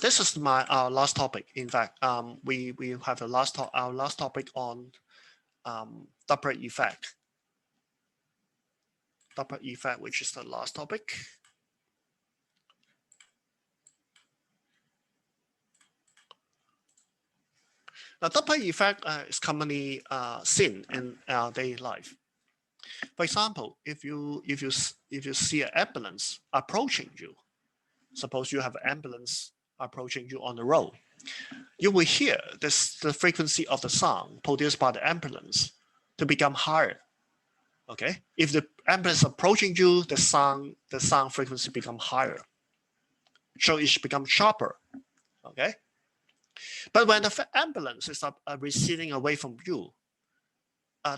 This is our last topic. In fact, we have our last topic on Doppler effect. Doppler effect, which is the last topic. Now, Doppler effect is commonly seen in our daily life. For example, if you see an ambulance approaching you, suppose you have an ambulance approaching you on the road, you will hear the frequency of the sound produced by the ambulance to become higher. Okay, if the ambulance approaching you, the sound frequency become higher, so it should become sharper. Okay, but when the ambulance is receding away from you,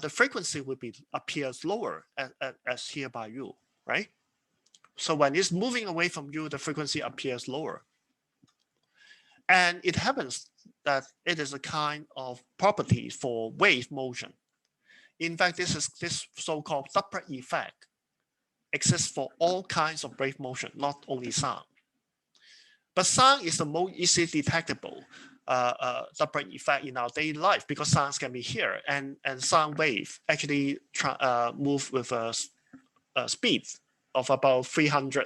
the frequency will appears lower as here by you, right? So when it's moving away from you, the frequency appears lower. And it happens that it is a kind of property for wave motion. In fact, this so-called Doppler effect exists for all kinds of wave motion, not only sound. But sound is the most easily detectable Doppler effect in our daily life because sounds can be here, and sound wave actually move with a speed of about 300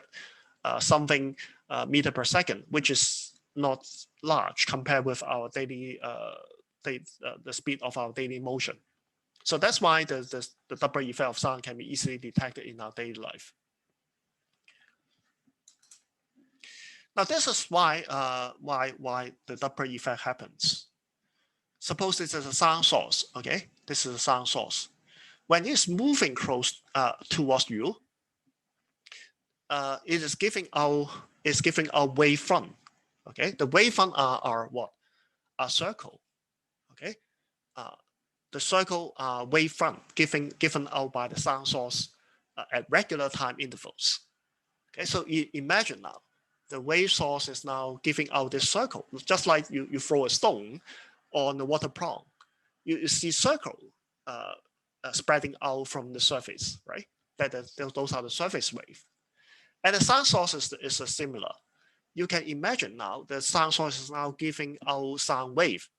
something meter per second, which is not large compared with our daily the speed of our daily motion. So that's why the Doppler effect of sound can be easily detected in our daily life. Now this is why the Doppler effect happens. Suppose this is a sound source. Okay, this is a sound source. When it's moving close towards you, it is giving out wavefront. Okay, the wavefront are what? A circle. Okay, the circle wavefront given out by the sound source at regular time intervals. Okay, so imagine now the wave source is now giving out this circle, just like you throw a stone on the water pond. You see circle spreading out from the surface, right? Those are the surface wave. And the sound source is similar. You can imagine now the sound source is now giving out sound wave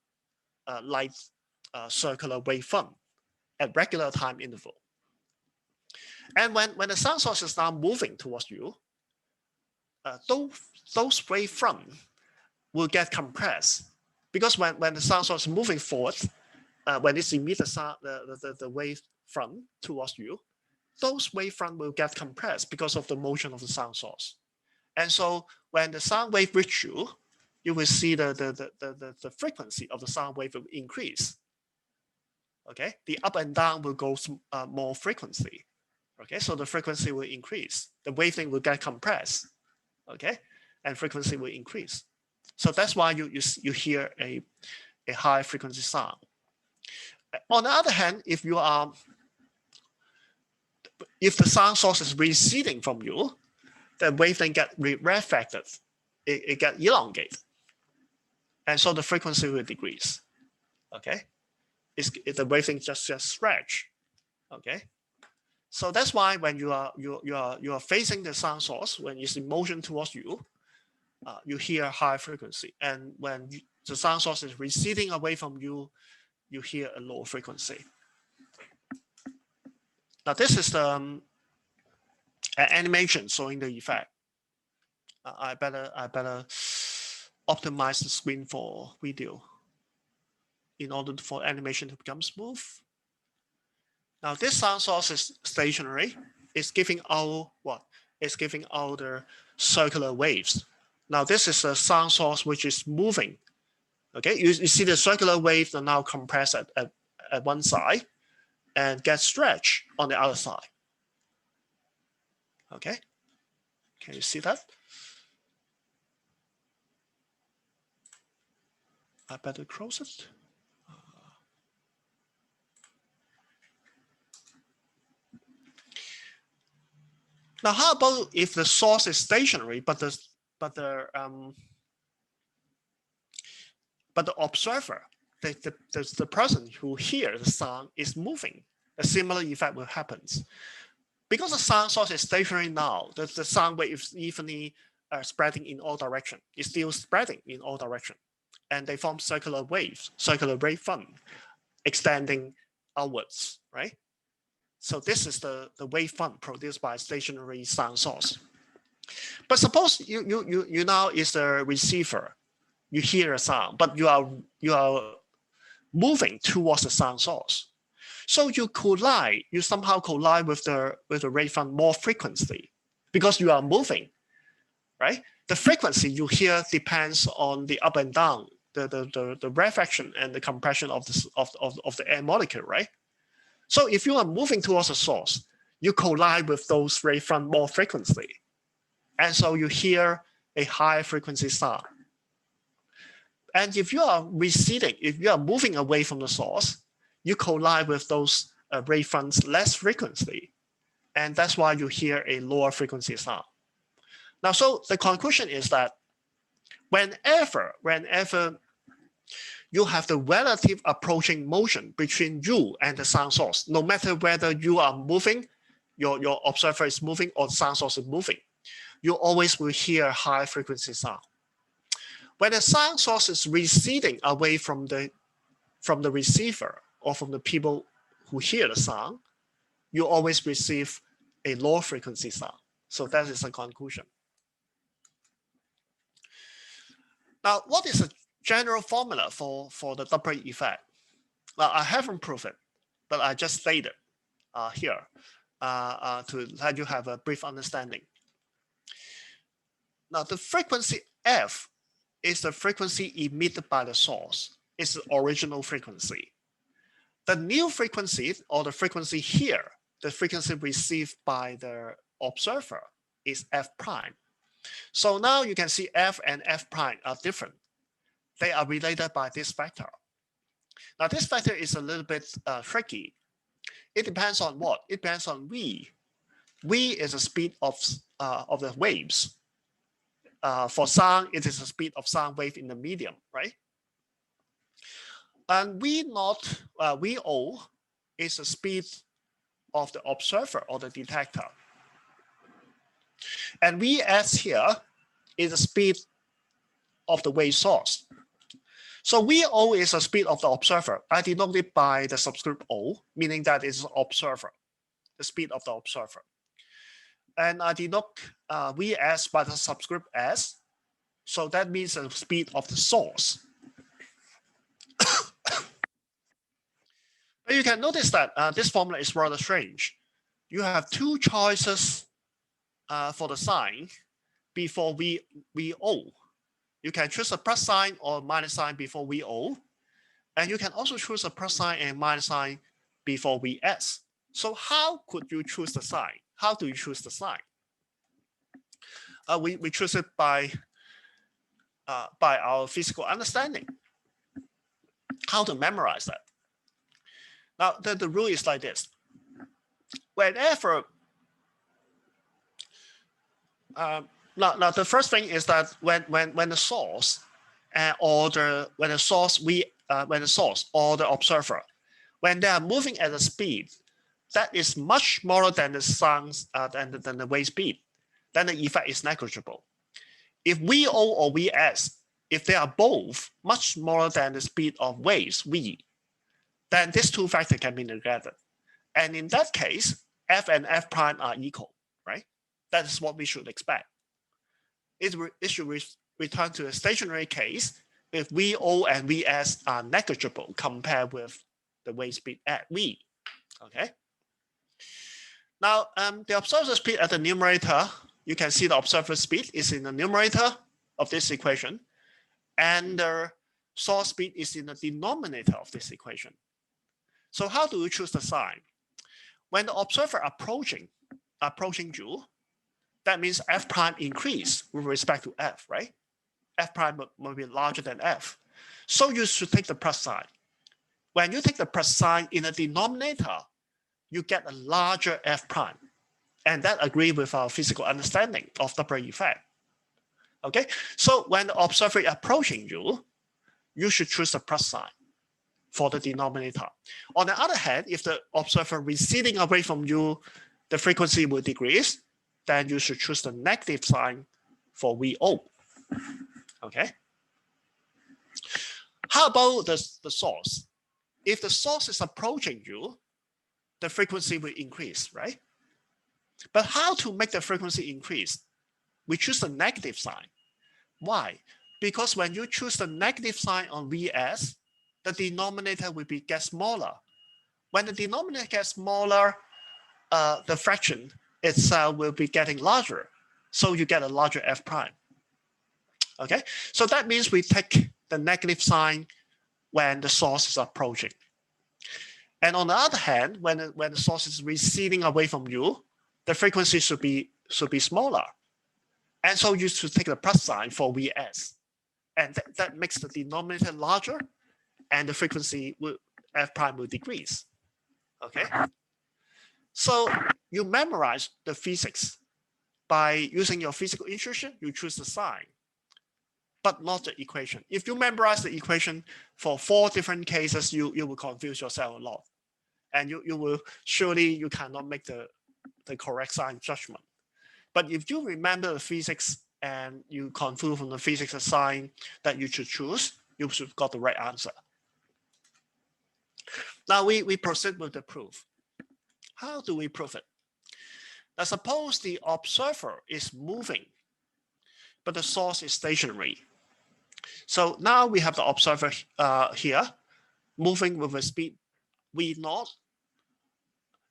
like circular wavefront at regular time interval. And when the sound source is now moving towards you, those wavefront will get compressed because when the sound source is moving forward, when it's emit the wavefront towards you, those wavefront will get compressed because of the motion of the sound source. And so when the sound wave reaches you, you will see the frequency of the sound wave will increase. Okay, the up and down will go more frequency. Okay, so the frequency will increase. The wavelength will get compressed. Okay, and frequency will increase. So that's why you hear a high frequency sound. On the other hand, if the sound source is receding from you, the wavelength get refracted. It get elongated, and so the frequency will decrease. Okay, the wavelength just stretch. Okay, so that's why when you are facing the sound source, when it's in motion towards you, you hear high frequency, and when the sound source is receding away from you, you hear a low frequency. Now this is the an animation showing the effect. I better optimize the screen for video in order for animation to become smooth. Now this sound source is stationary. It's giving out what? It's giving out the circular waves. Now this is a sound source which is moving. Okay, you see the circular waves are now compressed at one side and get stretched on the other side. Okay, can you see that? I better close it. Now, how about if the source is stationary, but the observer, the person who hears the sound is moving? A similar effect will happen. Because the sound source is stationary now, the sound wave is evenly spreading in all directions. It's still spreading in all directions. And they form circular waves, circular wavefront, extending outwards, right? So this is the wavefront produced by a stationary sound source. But suppose you now is the receiver. You hear a sound, but you are moving towards the sound source. So you somehow collide with the wavefront more frequently because you are moving, right? The frequency you hear depends on the up and down, the rarefaction and the compression of the air molecule, right? So if you are moving towards a source, you collide with those wavefront more frequently. And so you hear a high frequency sound. And if you are receding, if you are moving away from the source, you collide with those wavefronts less frequently. And that's why you hear a lower frequency sound. Now, so the conclusion is that whenever you have the relative approaching motion between you and the sound source, no matter whether you are moving, your observer is moving or sound source is moving, you always will hear high frequency sound. When the sound source is receding away from the receiver or from the people who hear the sound, you always receive a low frequency sound. So that is the conclusion. Now, what is the general formula for the Doppler effect? Now, I haven't proved it, but I just stated here to let you have a brief understanding. Now, the frequency F is the frequency emitted by the source. It's the original frequency. The new frequency, or the frequency here, the frequency received by the observer, is F prime. So now you can see F and F prime are different. They are related by this factor. Now this factor is a little bit tricky. It depends on what? It depends on V. V is the speed of the waves. For sound, it is the speed of sound wave in the medium, right? And VO is the speed of the observer or the detector. And Vs here is the speed of the wave source. So VO is the speed of the observer. I denote it by the subscript O, meaning that it's observer, the speed of the observer. And I denote Vs by the subscript S. So that means the speed of the source. But you can notice that this formula is rather strange. You have two choices for the sign before VO. You can choose a plus sign or minus sign before VO. And you can also choose a plus sign and minus sign before Vs. So how could you choose the sign? How do you choose the sign? We choose it by our physical understanding. How to memorize that? Now, the rule is like this. Whenever, now the first thing is that when the source or the source or the observer, when they are moving at a speed that is much smaller than the sounds than the wave speed, then the effect is negligible. If VO or Vs, if they are both much smaller than the speed of waves, V, then these two factors can be neglected. And in that case, F and F prime are equal, right? That is what we should expect. It should return to a stationary case if VO and Vs are negligible compared with the wave speed at V, okay? Now, the observer speed at the numerator, you can see the observer speed is in the numerator of this equation, and the source speed is in the denominator of this equation. So how do you choose the sign? When the observer approaching you, that means F prime increase with respect to F, right? F prime will be larger than F. So you should take the plus sign. When you take the plus sign in the denominator, you get a larger F prime. And that agrees with our physical understanding of Doppler effect. Okay, so when the observer is approaching you, you should choose the plus sign for the denominator. On the other hand, if the observer receding away from you, the frequency will decrease, then you should choose the negative sign for VO. Okay. How about the source? If the source is approaching you, the frequency will increase, right? But how to make the frequency increase? We choose the negative sign. Why? Because when you choose the negative sign on Vs, the denominator will get smaller. When the denominator gets smaller, the fraction itself will be getting larger. So you get a larger f prime. Okay, so that means we take the negative sign when the source is approaching. And on the other hand, when the source is receding away from you, the frequency should be smaller. And so you should take the plus sign for Vs. And that makes the denominator larger, and the frequency f prime will decrease. Okay. So you memorize the physics by using your physical intuition. You choose the sign, but not the equation. If you memorize the equation for 4 different cases, you will confuse yourself a lot, and you cannot make the correct sign judgment. But if you remember the physics and you conclude from the physics a sign that you should choose, you should have got the right answer. Now we proceed with the proof. How do we prove it? Now suppose the observer is moving, but the source is stationary. So now we have the observer here moving with a speed v0,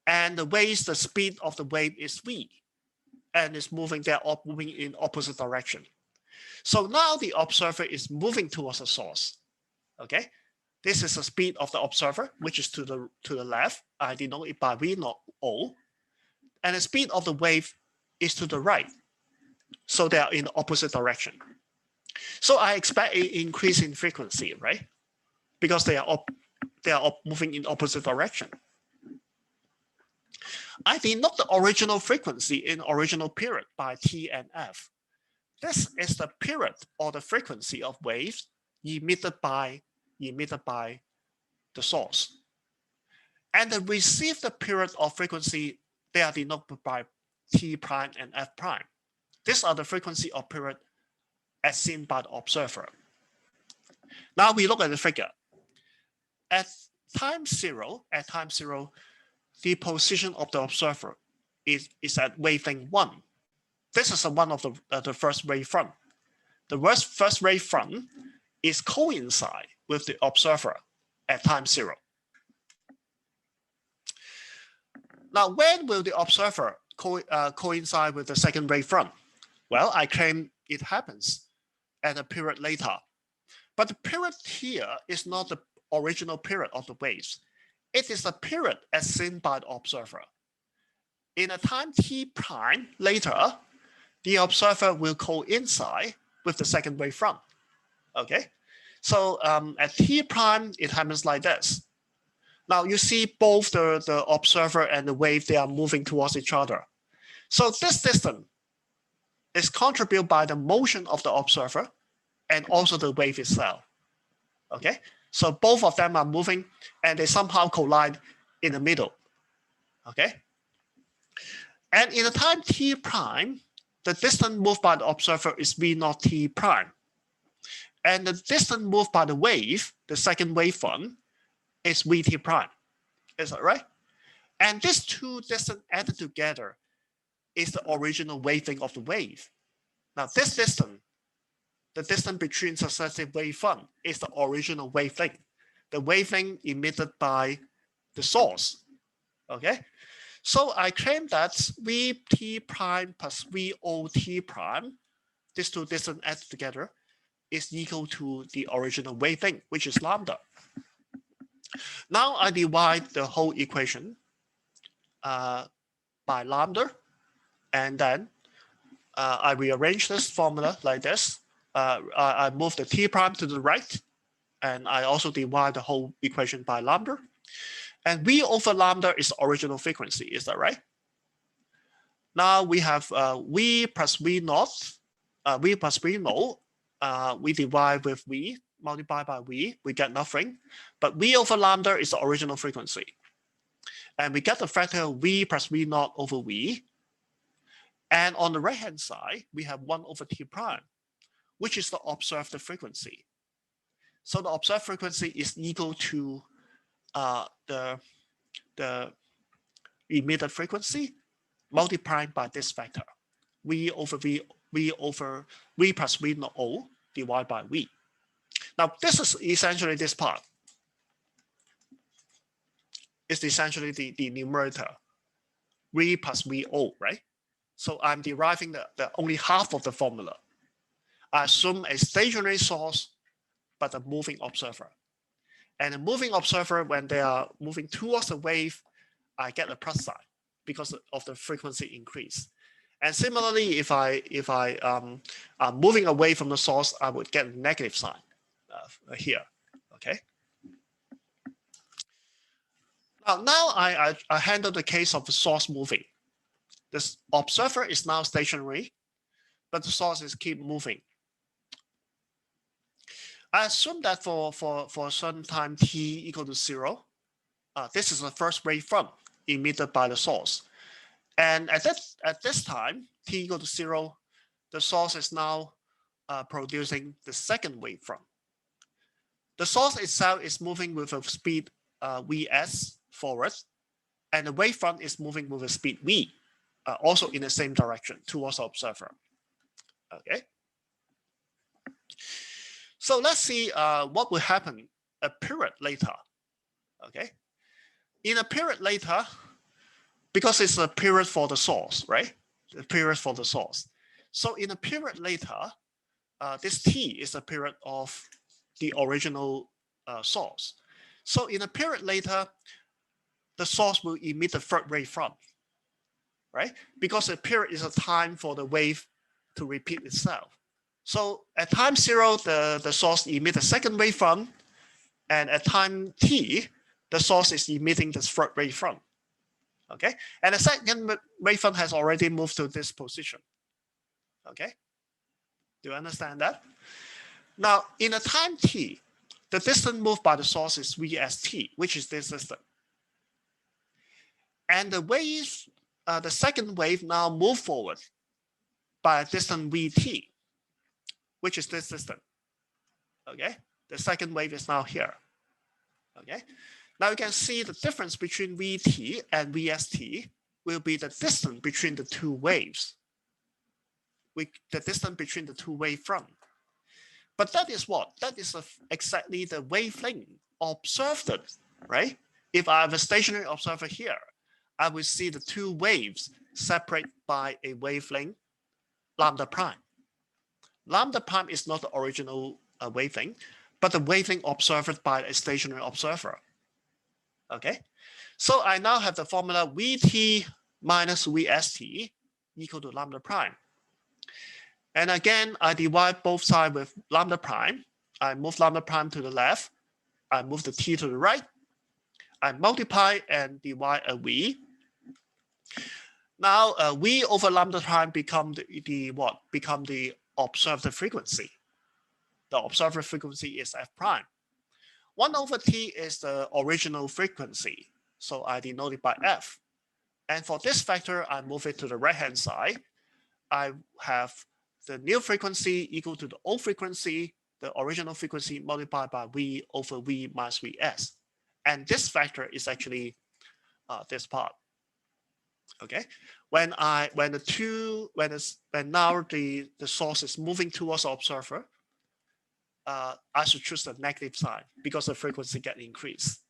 and the speed of the wave is v, and it's moving in opposite direction. So now the observer is moving towards the source. Okay, this is the speed of the observer, which is to the left. I denote it by v0 o, and the speed of the wave is to the right. So they are in the opposite direction. So I expect an increase in frequency, right? Because they are moving in opposite direction. I denote the original frequency in original period by T and F. This is the period or the frequency of waves emitted by the source. And the received period of frequency, they are denoted by T prime and F prime. These are the frequency of period as seen by the observer. Now we look at the figure. At time zero, the position of the observer is at wavelength 1. This is one of the first wavefront. The first wavefront is coincide with the observer at time 0. Now, when will the observer coincide with the second wavefront? Well, I claim it happens at a period later. But the period here is not the original period of the waves. It is the period as seen by the observer. In a time t prime later, the observer will coincide with the second wavefront. Okay, so at t prime, it happens like this. Now you see both the observer and the wave, they are moving towards each other. So this distance is contributed by the motion of the observer and also the wave itself. Okay, so both of them are moving and they somehow collide in the middle. Okay, and in the time t prime, the distance moved by the observer is v0 t prime. And the distance moved by the wave, the second wavefront, is vt prime. Is that right? And these two distances added together is the original wavelength of the wave. Now this distance, the distance between successive wavefront, is the original wavelength, the wavelength emitted by the source. Okay, so I claim that vt prime plus vot prime, these two distances added together, is equal to the original wavelength, which is lambda. Now I divide the whole equation by lambda, and then I rearrange this formula like this. I move the t prime to the right, and I also divide the whole equation by lambda. And v over lambda is the original frequency, is that right? Now we have v plus v naught, v plus v naught. We divide with v, multiply by v, we get nothing. But v over lambda is the original frequency. And we get the factor v plus v naught over v. And on the right-hand side, we have 1 over t prime, which is the observed frequency. So the observed frequency is equal to the emitted frequency multiplied by this factor, v over v plus v naught o divided by v. Now, this is essentially this part. It's essentially the numerator, v plus vo, right? So I'm deriving the only half of the formula. I assume a stationary source, but a moving observer. And a moving observer, when they are moving towards the wave, I get a plus sign because of the frequency increase. And similarly, if I'm moving away from the source, I would get a negative sign here. Okay. Now I handle the case of the source moving. This observer is now stationary, but the source is keep moving. I assume that for a certain time t equal to 0, this is the first wavefront emitted by the source. And at this time, t equal to 0, the source is now producing the second wavefront. The source itself is moving with a speed vs forward, and the wavefront is moving with a speed v, also in the same direction towards the observer. Okay. So let's see what will happen a period later. Okay. In a period later, because it's a period for the source, right? The period for the source. So in a period later, this t is a period of the original source. So in a period later, the source will emit the third wavefront, right? Because a period is a time for the wave to repeat itself. So at time 0, the source emits the second wavefront, and at time t, the source is emitting the third wavefront. Okay, and the second wavefront has already moved to this position. Okay, do you understand that? Now, in a time t, the distance moved by the source is vst, which is this distance. And the wave, the second wave now move forward by a distance vt, which is this distance. Okay, the second wave is now here. Okay, now you can see the difference between vt and vst will be the distance between the two waves, the distance between the two wavefront. But that is what? That is exactly the wavelength observed, right? If I have a stationary observer here, I will see the two waves separate by a wavelength lambda prime. Lambda prime is not the original wavelength, but the wavelength observed by a stationary observer. Okay, so I now have the formula Vt minus Vst equal to lambda prime. And again, I divide both sides with lambda prime. I move lambda prime to the left. I move the t to the right. I multiply and divide a v. Now v over lambda prime become the what? Become the observed frequency. The observed frequency is f prime. 1 over t is the original frequency, so I denote it by f. And for this factor, I move it to the right-hand side. I have the new frequency equal to the old frequency, the original frequency multiplied by v over v minus vs. And this factor is actually this part. Okay, when now the source is moving towards the observer, I should choose the negative sign because the frequency get increased.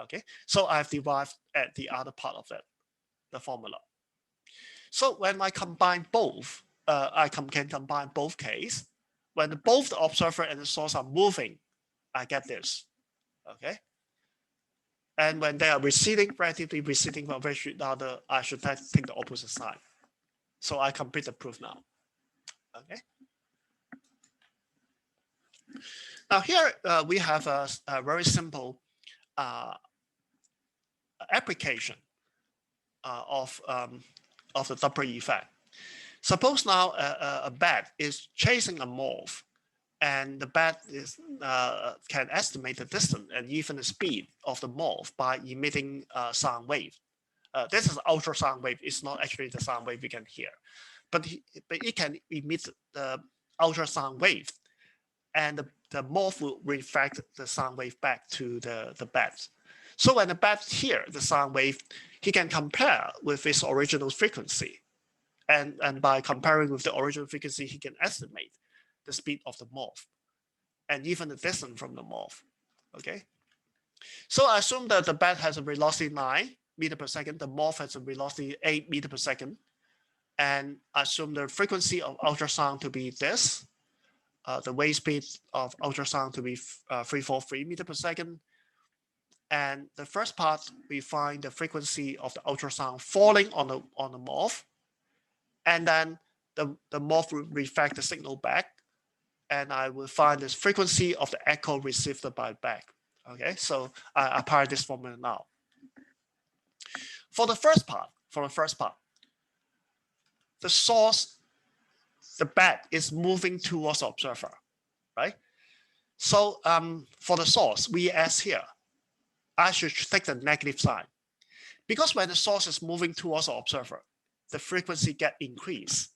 Okay, so I've derived at the other part of it, the formula. So when I combine both, I can combine both cases. When both the observer and the source are moving, I get this. Okay, and when they are receding, relatively receding from the other, I should take the opposite side. So I complete the proof now. Okay. Now here we have a very simple application of the Doppler effect. Suppose now a bat is chasing a moth, and the bat can estimate the distance and even the speed of the moth by emitting sound wave. This is ultrasound wave. It's not actually the sound wave we can hear. but it can emit the ultrasound wave, and the morph will reflect the sound wave back to the bat. So when the bat hears the sound wave, he can compare with its original frequency. And by comparing with the original frequency, he can estimate the speed of the morph and even the distance from the morph. Okay. So I assume that the bat has a velocity 9 meters per second. The morph has a velocity 8 meters per second. And I assume the frequency of ultrasound to be this. The wave speed of ultrasound to be 343 meters per second. And the first part, we find the frequency of the ultrasound falling on the morph. And then the morph will reflect the signal back. And I will find this frequency of the echo received by back. Okay, so I apply this formula now. For the first part, the source, the bat is moving towards the observer, right? So for the source, Vs here, I should take the negative sign. Because when the source is moving towards the observer, the frequency get increased.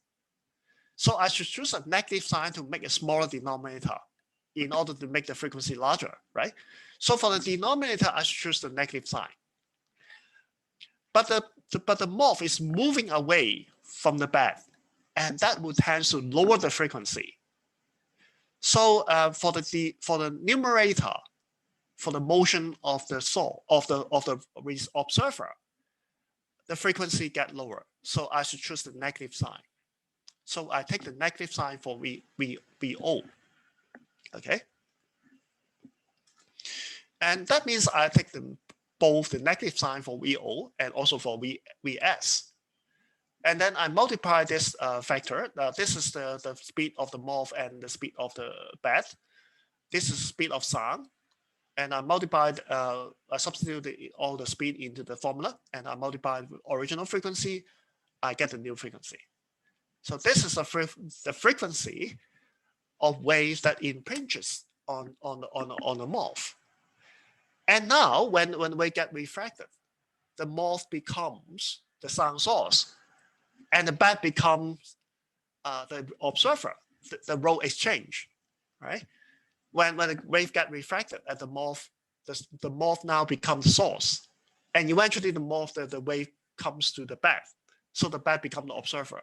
So I should choose a negative sign to make a smaller denominator in order to make the frequency larger, right? So for the denominator, I should choose the negative sign. But the morph is moving away from the bat, and that would tend to lower the frequency. So for the numerator, for the motion of the soul of the observer, the frequency get lower. So I should choose the negative sign. So I take the negative sign for VO. Okay. And that means I take both the negative sign for VO and also for VS. And then I multiply this factor. This is the speed of the morph and the speed of the bat. This is speed of sound. And I multiplied, I substitute all the speed into the formula, and I multiplied with original frequency. I get the new frequency. So this is the frequency of waves that impinges on the morph. And now when we get refracted, the morph becomes the sound source, and the bat becomes the observer, the role exchange, right? When the wave get refracted at the morph now becomes source, and eventually the wave comes to the bat, so the bat becomes the observer.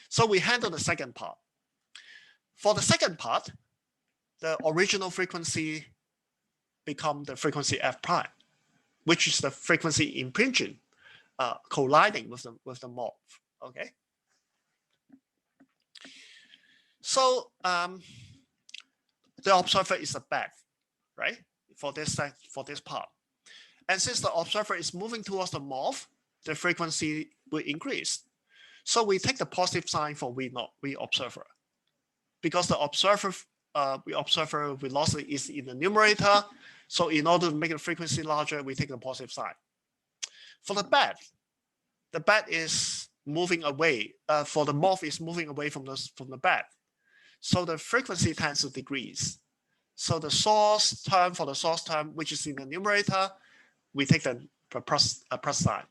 So we handle the second part. For the second part, the original frequency become the frequency f prime, which is the frequency impinging, colliding with the morph. Okay. So the observer is a bat, right? For this part, and since the observer is moving towards the morph, the frequency will increase. So we take the positive sign for V observer, because the observer velocity is in the numerator. So in order to make the frequency larger, we take the positive sign. For the bat is moving away. For the morph is moving away from the bat. So the frequency tends to decrease. So the source term, for the source term, which is in the numerator, we take the plus sign.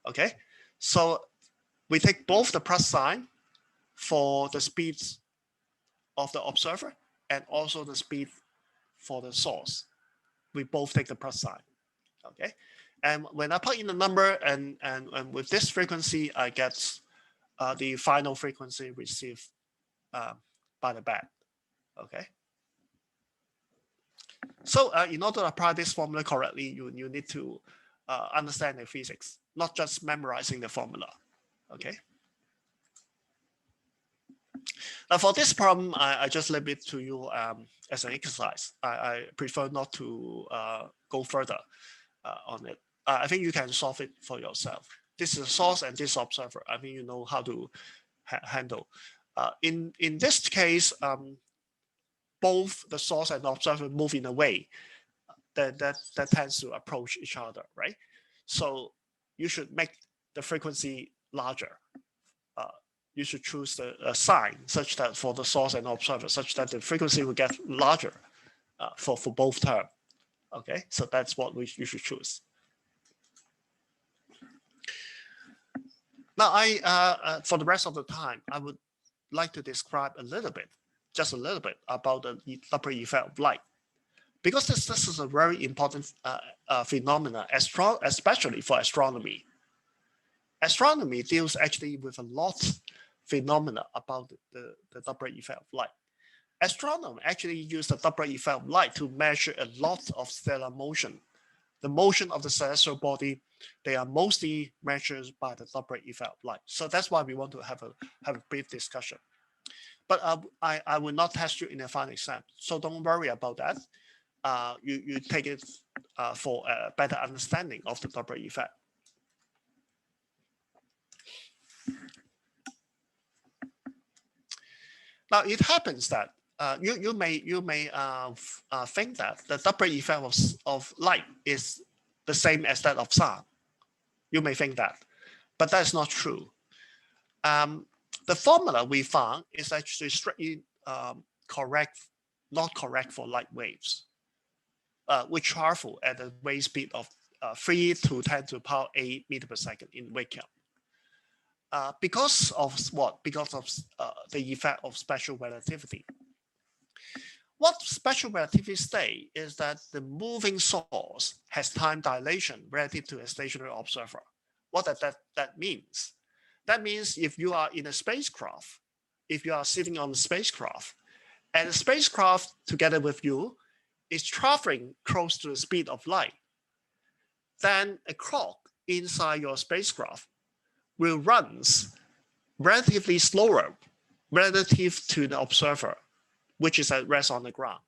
Okay, so we take both the plus sign for the speeds of the observer and also the speed for the source. We both take the plus sign. Okay, and when I put in the number and with this frequency, I get the final frequency received by the bat. Okay. So in order to apply this formula correctly, you need to understand the physics, not just memorizing the formula. Okay. Now for this problem, I just leave it to you as an exercise. I prefer not to go further on it. I think you can solve it for yourself. This is a source and this observer. I think you know how to handle. In this case, both the source and the observer move in a way that tends to approach each other, right? So you should make the frequency larger. You should choose a sign such that for the source and the observer, such that the frequency will get larger for both terms. Okay, so that's what you should choose. Now, for the rest of the time, I would like to describe a little bit, just a little bit, about the Doppler effect of light, because this is a very important phenomena, especially for astronomy. Astronomy deals actually with a lot of phenomena about the Doppler effect of light. Astronomers actually use the Doppler effect of light to measure a lot of stellar motion. The motion of the celestial body, they are mostly measured by the Doppler effect of light. So that's why we want to have a brief discussion. But I will not test you in a final exam, so don't worry about that. You take it for a better understanding of the Doppler effect. Now it happens that you may think that the Doppler effect of light is the same as that of sound. You may think that, but that's not true. The formula we found is actually strictly not correct for light waves, which travel at a wave speed of 3 to 10 to the power 8 meters per second in vacuum. Because of what? Because of the effect of special relativity. What special relativity states is that the moving source has time dilation relative to a stationary observer. What does that means? That means if you are in a spacecraft, if you are sitting on the spacecraft, and the spacecraft together with you is traveling close to the speed of light, then a clock inside your spacecraft will run relatively slower relative to the observer, which is at rest on the ground.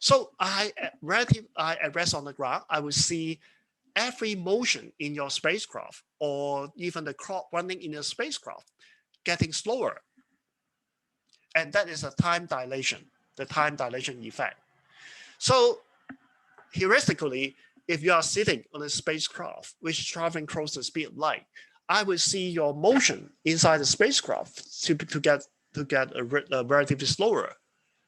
So at rest on the ground, I will see every motion in your spacecraft, or even the clock running in your spacecraft, getting slower. And that is a time dilation, the time dilation effect. So heuristically, if you are sitting on a spacecraft which is traveling close to the speed of light, I will see your motion inside the spacecraft to get relatively slower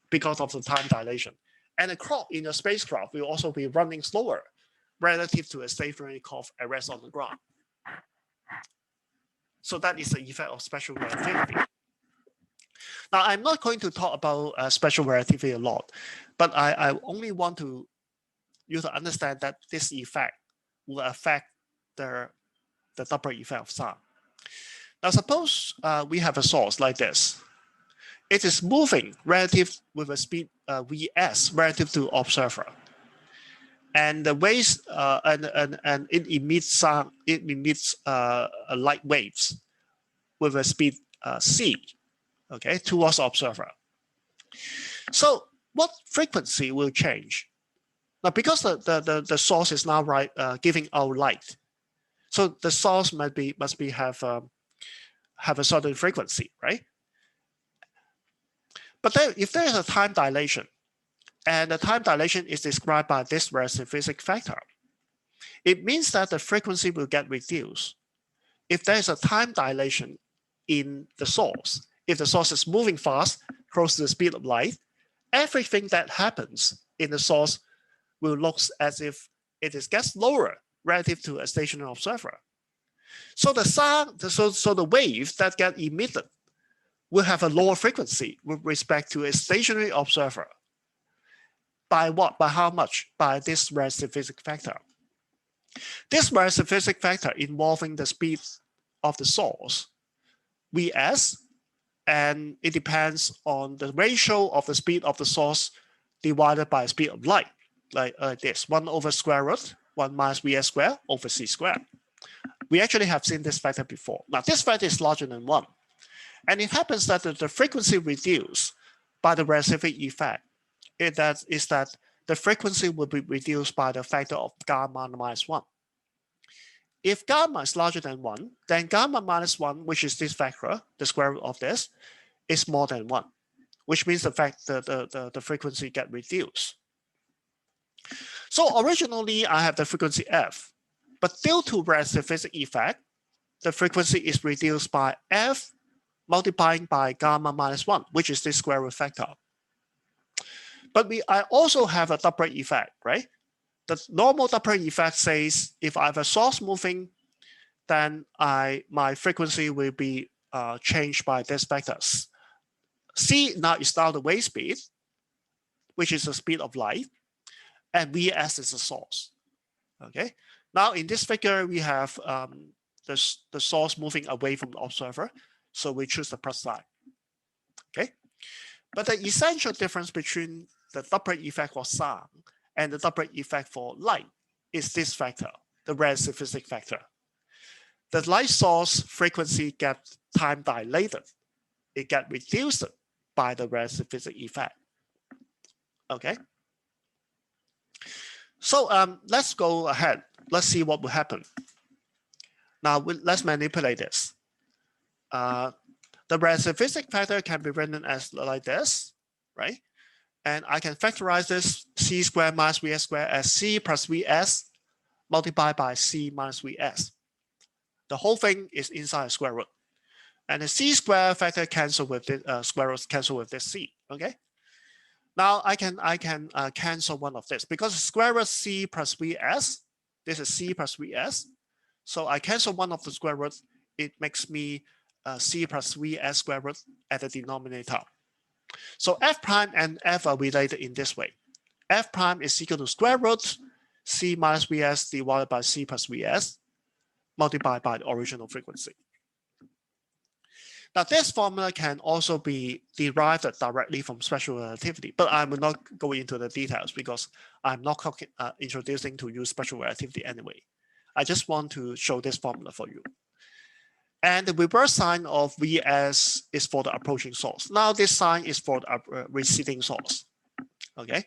because of the time dilation. And the clock in your spacecraft will also be running slower relative to a stationary clock at rest on the ground. So that is the effect of special relativity. Now, I'm not going to talk about special relativity a lot, but I only want you to understand that this effect will affect the Doppler effect of sound. Now, suppose we have a source like this. It is moving relative with a speed vs relative to observer, and the waves and it emits sound. It emits light waves with a speed c, okay, towards observer. So what frequency will change? Now, because the source is now giving out light, so the source must have a certain frequency, right? But then if there is a time dilation, and the time dilation is described by this relativistic factor, it means that the frequency will get reduced. If there is a time dilation in the source, if the source is moving fast, close to the speed of light, everything that happens in the source will look as if it gets lower relative to a stationary observer. So the sound, so the waves that get emitted will have a lower frequency with respect to a stationary observer. By what? By how much? By this relativistic factor. This relativistic factor involving the speed of the source, Vs, and it depends on the ratio of the speed of the source divided by the speed of light, like this, 1 over square root, 1 minus Vs squared over c squared. We actually have seen this factor before. Now, this factor is larger than 1. And it happens that the frequency reduced by the relativity effect is that the frequency will be reduced by the factor of gamma minus 1. If gamma is larger than 1, then gamma minus 1, which is this factor, the square root of this, is more than 1, which means the frequency get reduced. So originally, I have the frequency f, but due to relativistic effect, the frequency is reduced by f multiplying by gamma minus 1, which is this square root factor. But I also have a Doppler effect, right? The normal Doppler effect says if I have a source moving then my frequency will be changed by this vectors. C now is now the wave speed, which is the speed of light, and Vs is the source. Okay. Now in this figure, we have the source moving away from the observer, so we choose the plus side. Okay. But the essential difference between the Doppler effect for sound and the Doppler effect for light is this factor, the relativistic factor. The light source frequency gets time dilated. It gets reduced by the relativistic effect. Okay. So let's go ahead. Let's see what will happen. Now let's manipulate this. The relativistic factor can be written as like this, right? And I can factorize this C squared minus Vs squared as C plus Vs multiplied by C minus Vs. The whole thing is inside a square root. And the C squared factor cancel with this square root cancel with this C, okay? Now I can cancel one of this because square root C plus Vs, this is C plus Vs. So I cancel one of the square roots. It makes me C plus Vs square root at the denominator. So F prime and F are related in this way. F prime is equal to square root C minus Vs divided by C plus Vs multiplied by the original frequency. Now this formula can also be derived directly from special relativity, but I will not go into the details because I'm not introducing to you special relativity anyway. I just want to show this formula for you. And the reverse sign of Vs is for the approaching source. Now this sign is for the receding source. Okay.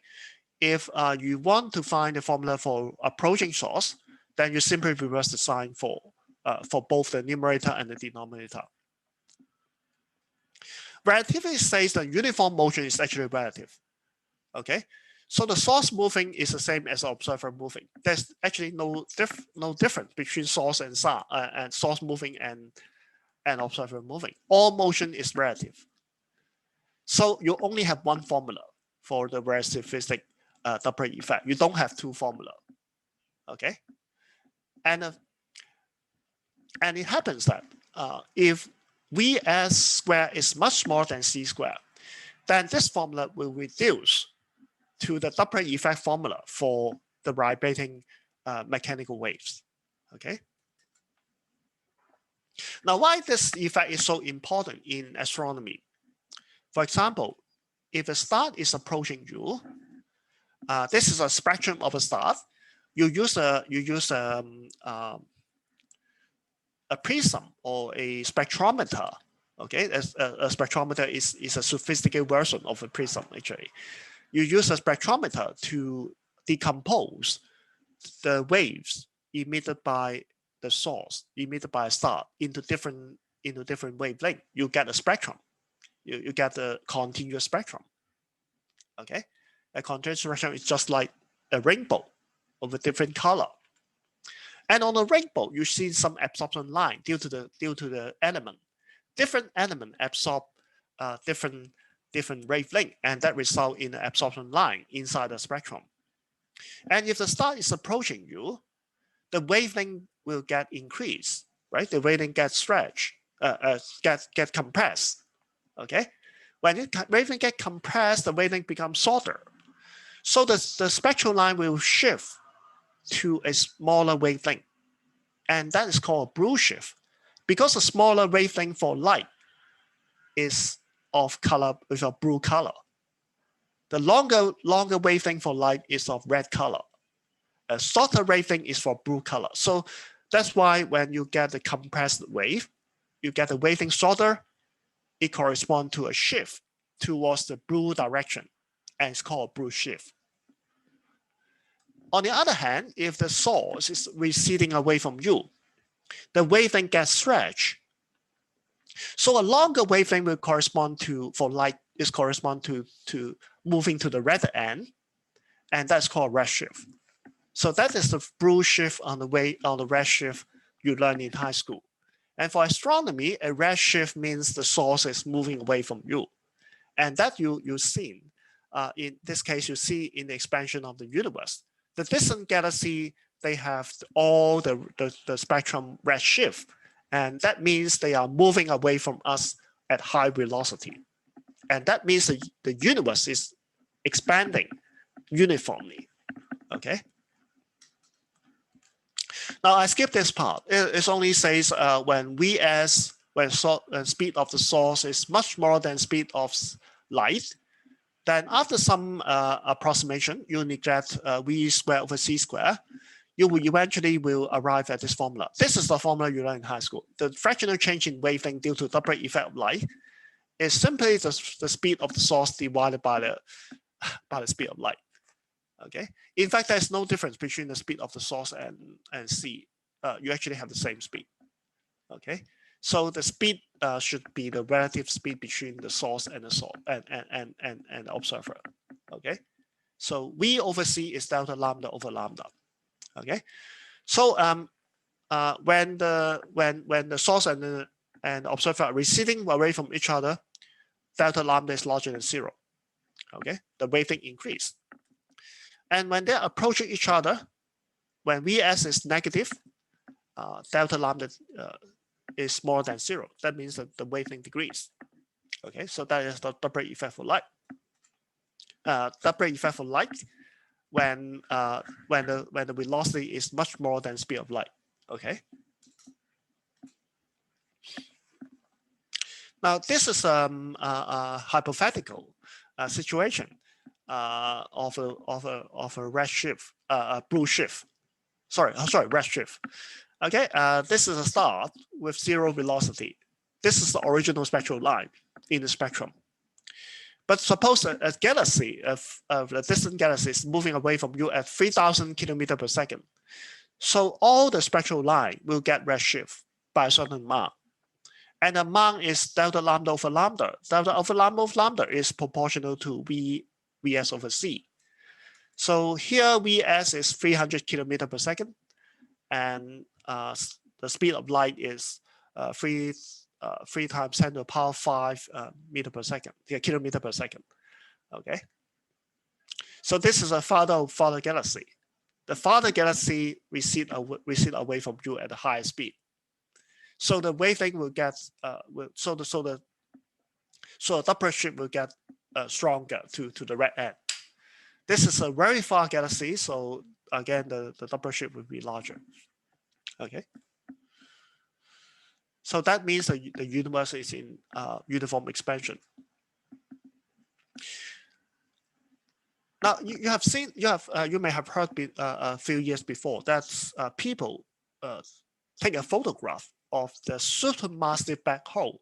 If you want to find the formula for approaching source, then you simply reverse the sign for both the numerator and the denominator. Relativity says that uniform motion is actually relative. Okay. So the source moving is the same as the observer moving. There's actually no difference between source and source moving and observer moving. All motion is relative. So you only have one formula for the relativistic Doppler effect. You don't have two formula. Okay. And it happens that if Vs squared is much smaller than C squared, then this formula will reduce to the Doppler effect formula for the vibrating mechanical waves. Okay. Now, why this effect is so important in astronomy? For example, if a star is approaching you, this is a spectrum of a star. You use a prism or a spectrometer. Okay, a spectrometer is a sophisticated version of a prism actually. You use a spectrometer to decompose the waves emitted by the source, emitted by a star, into different wavelengths. You get a spectrum. You get a continuous spectrum. Okay, a continuous spectrum is just like a rainbow of a different color. And on the rainbow, you see some absorption line due to the element. Different element absorb different wavelength, and that result in an absorption line inside the spectrum. And if the star is approaching you, the wavelength will get increased, right? The wavelength gets stretched, get compressed. Okay, when the wavelength get compressed, the wavelength becomes shorter. So the spectral line will shift to a smaller wavelength, and that is called a blue shift, because a smaller wavelength for light is of color with a blue color. The longer wavelength for light is of red color. A shorter wavelength is for blue color. So that's why when you get the compressed wave, you get the wavelength shorter, it corresponds to a shift towards the blue direction, and it's called a blue shift. On the other hand, if the source is receding away from you, the wavelength gets stretched. So a longer wavelength will correspond to, for light, is correspond to moving to the redder end, and that's called redshift. So that is the blue shift on the redshift you learn in high school. And for astronomy, a redshift means the source is moving away from you, and that you've seen. In this case, you see in the expansion of the universe. The distant galaxy they have all the spectrum redshift. And that means they are moving away from us at high velocity. And that means the universe is expanding uniformly. Okay. Now I skip this part. It only says when speed of the source is much more than speed of light, then after some approximation, you neglect v squared over c squared, you will eventually arrive at this formula. This is the formula you learned in high school. The fractional change in wavelength due to Doppler effect of light is simply the speed of the source divided by the speed of light. Okay. In fact, there's no difference between the speed of the source and c. You actually have the same speed. Okay. So the speed should be the relative speed between the source and the observer. Okay. So v over c is delta lambda over lambda. Okay. So when the source and the observer are receding away from each other, delta lambda is larger than 0. Okay. The wavelength increase. And when they're approaching each other, when Vs is negative, delta lambda is more than 0. That means that the wavelength decreases. Okay, so that is the Doppler effect for light. Doppler effect for light when the velocity is much more than speed of light. Okay. Now this is a hypothetical situation of a redshift, blue shift. Sorry, redshift. Okay, this is a star with 0 velocity. This is the original spectral line in the spectrum. But suppose a galaxy, a distant galaxy is moving away from you at 3,000 kilometers per second. So all the spectral line will get redshift by a certain amount. And the amount is delta lambda over lambda. Delta over lambda is proportional to Vs over c. So here Vs is 300 kilometers per second. And the speed of light is 3 times 10 to the power 5 meter per second, kilometer per second. Okay. So this is a farther galaxy. The farther galaxy recede away from you at a higher speed. So the wavelength will get so the Doppler shift will get stronger to the red end. This is a very far galaxy, so again the Doppler shift will be larger. Okay. So that means that the universe is in uniform expansion. Now you may have heard a few years before that people take a photograph of the supermassive black hole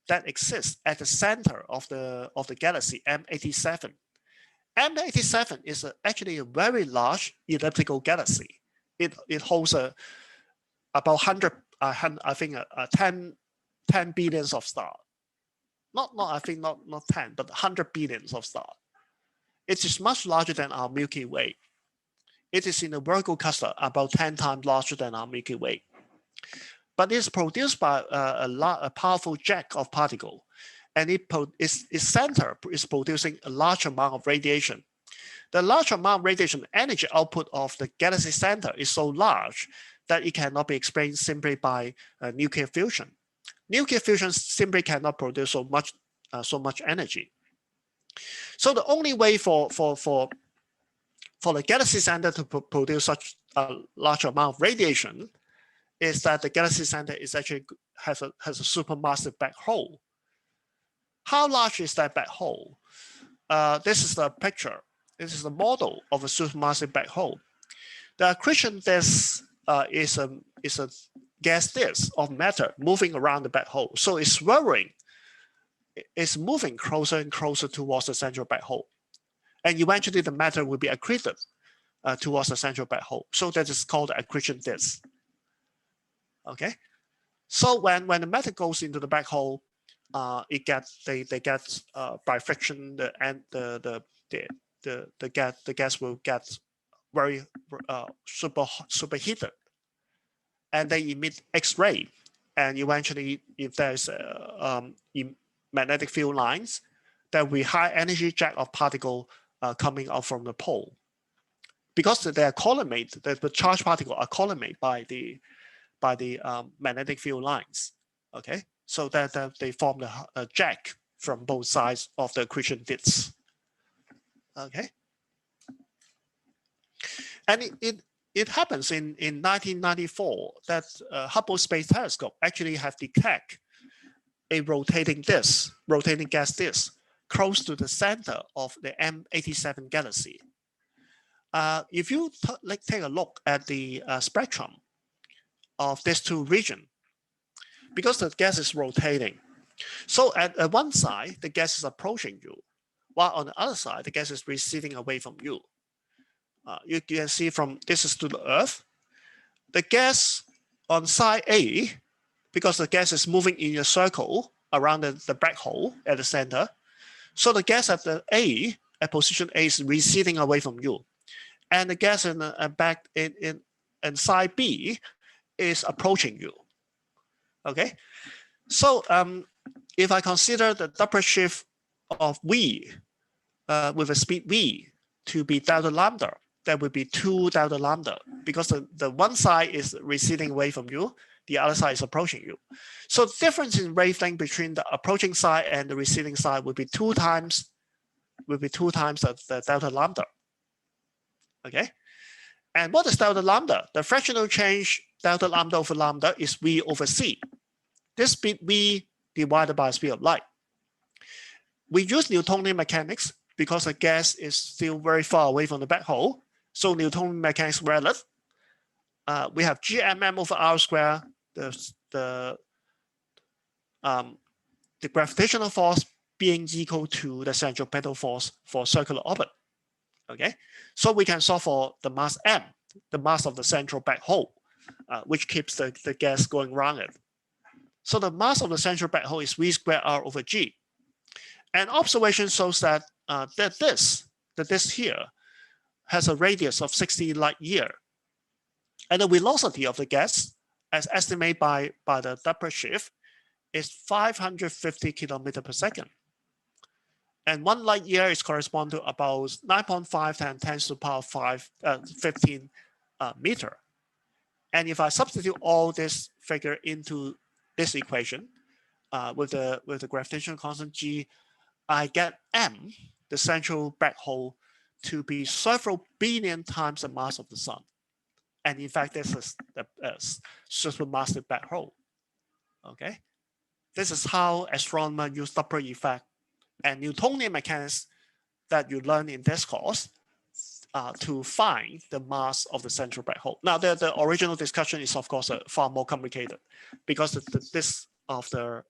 that exists at the center of the galaxy M87. M87 is actually a very large elliptical galaxy. It holds about 10 billions of stars. Not 10, but 100 billions of stars. It is much larger than our Milky Way. It is in a Virgo cluster, about 10 times larger than our Milky Way. But it's produced by a powerful jet of particles, and its center is producing a large amount of radiation. The large amount of radiation energy output of the galaxy center is so large that it cannot be explained simply by nuclear fusion. Nuclear fusion simply cannot produce so much energy. So the only way for the galaxy center to produce such a large amount of radiation is that the galaxy center is actually has a supermassive black hole. How large is that black hole? This is the picture. This is the model of a supermassive black hole. The accretion disk is a gas disk of matter moving around the black hole. So it's swirling. It's moving closer and closer towards the central black hole. And eventually the matter will be accreted towards the central black hole. So that is called the accretion disk. Okay. So when the matter goes into the black hole, they get by friction the gas will get very superheated, and they emit X-ray, and eventually if there's magnetic field lines, there will be high energy jet of particle coming out from the pole. because they are collimate, the charged particle are collimate by the magnetic field lines. Okay, so that they form the jack from both sides of the accretion disks. Okay, and it happens in 1994 that Hubble Space Telescope actually have detected a rotating gas disk close to the center of the M87 galaxy. If you take a look at the spectrum of these two regions, because the gas is rotating, so at one side, the gas is approaching you, while on the other side, the gas is receding away from you. You can see from this is to the Earth, the gas on side A, because the gas is moving in a circle around the black hole at the center, so the gas at position A is receding away from you, and the gas in side B is approaching you. Okay, so if I consider the double shift of V with a speed V to be delta lambda, that would be 2 delta lambda, because the one side is receding away from you, the other side is approaching you. So the difference in wavelength between the approaching side and the receding side would be 2 times the delta lambda. Okay, and what is delta lambda? The fractional change delta lambda over lambda is V over C. This speed V divided by the speed of light. We use Newtonian mechanics because the gas is still very far away from the black hole. So Newtonian mechanics relative. We have GMM over R square, the gravitational force being equal to the centripetal force for circular orbit. Okay, so we can solve for the mass M, the mass of the central black hole, which keeps the gas going around it. So the mass of the central black hole is V squared R over G. And observation shows that the disk here has a radius of 60 light year. And the velocity of the gas, as estimated by the Doppler shift, is 550 kilometers per second. And 1 light year is correspond to about 9.5 times 10 to the power 15 meter. And if I substitute all this figure into this equation with the gravitational constant G, I get M, the central black hole, to be several billion times the mass of the sun. And in fact, this is the supermassive black hole. Okay, this is how astronomers use Doppler effect and Newtonian mechanics that you learn in this course to find the mass of the central black hole. Now, the original discussion is of course far more complicated because the disk of the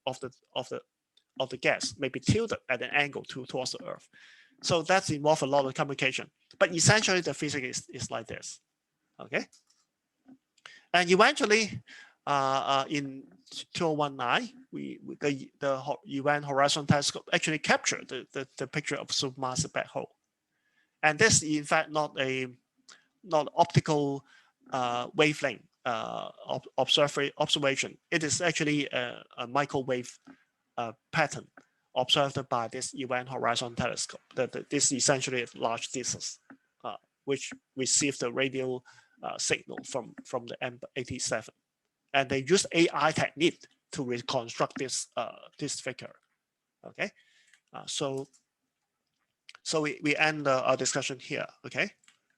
gas may be tilted at an angle towards the Earth. So that's involved a lot of complication. But essentially, the physics is like this. Okay, and eventually, in 2019, the Event Horizon Telescope actually captured the picture of supermassive black hole, and this is in fact not optical wavelength observation. It is actually a microwave pattern observed by this Event Horizon Telescope. This is essentially a large disk which receive the radio signal from the M87, and they use AI technique to reconstruct this figure. Okay, so we end our discussion here. Okay,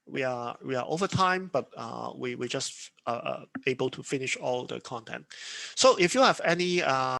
we are over time, but we just able to finish all the content. So if you have any